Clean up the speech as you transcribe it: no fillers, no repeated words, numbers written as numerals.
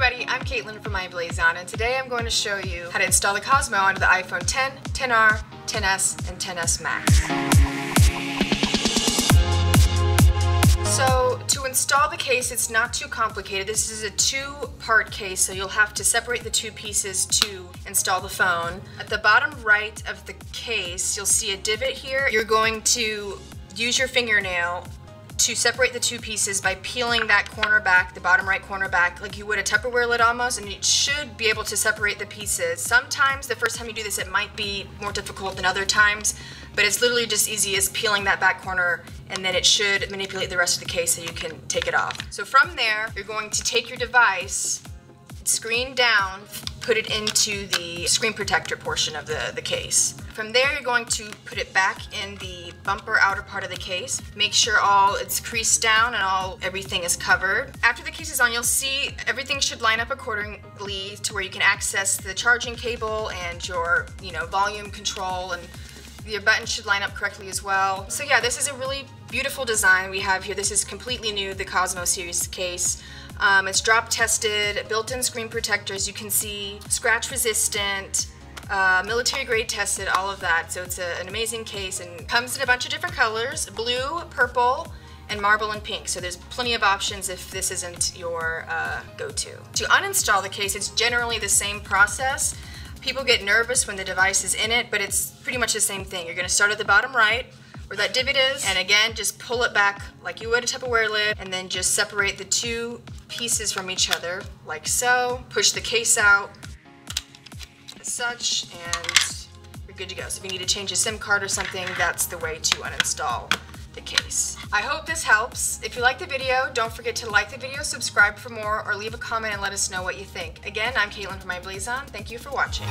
everybody, I'm Caitlin from i-Blason, and today I'm going to show you how to install the Cosmo onto the iPhone 10, 10R, 10S, and 10S Max. So to install the case, it's not too complicated. This is a two-part case, so you'll have to separate the two pieces to install the phone. At the bottom right of the case, you'll see a divot here. You're going to use your fingernail to separate the two pieces by peeling that corner back, the bottom right corner back, like you would a Tupperware lid almost, and it should be able to separate the pieces. Sometimes, the first time you do this, it might be more difficult than other times, but it's literally just easy as peeling that back corner, and then it should manipulate the rest of the case so you can take it off. So from there, you're going to take your device, screen down, put it into the screen protector portion of the case. From there, you're going to put it back in the bumper outer part of the case. Make sure it's creased down and everything is covered. After the case is on, you'll see everything should line up accordingly to where you can access the charging cable and your volume control, and your buttons should line up correctly as well. So yeah, this is a really beautiful design we have here. This is completely new, the Cosmo series case. It's drop tested, built-in screen protectors, you can see, scratch resistant, military grade tested, all of that. So it's an amazing case and comes in a bunch of different colors: blue, purple, and marble and pink. So there's plenty of options if this isn't your go-to. To uninstall the case, it's generally the same process. People get nervous when the device is in it, but it's pretty much the same thing. You're going to start at the bottom right, where that divot is, and again, just pull it back like you would a Tupperware lid, and then just separate the two pieces from each other, like so. Push the case out, as such, and you're good to go. So if you need to change a SIM card or something, that's the way to uninstall the case. I hope this helps. If you like the video, don't forget to like the video, subscribe for more, or leave a comment and let us know what you think. Again, I'm Caitlin from i-Blason. Thank you for watching.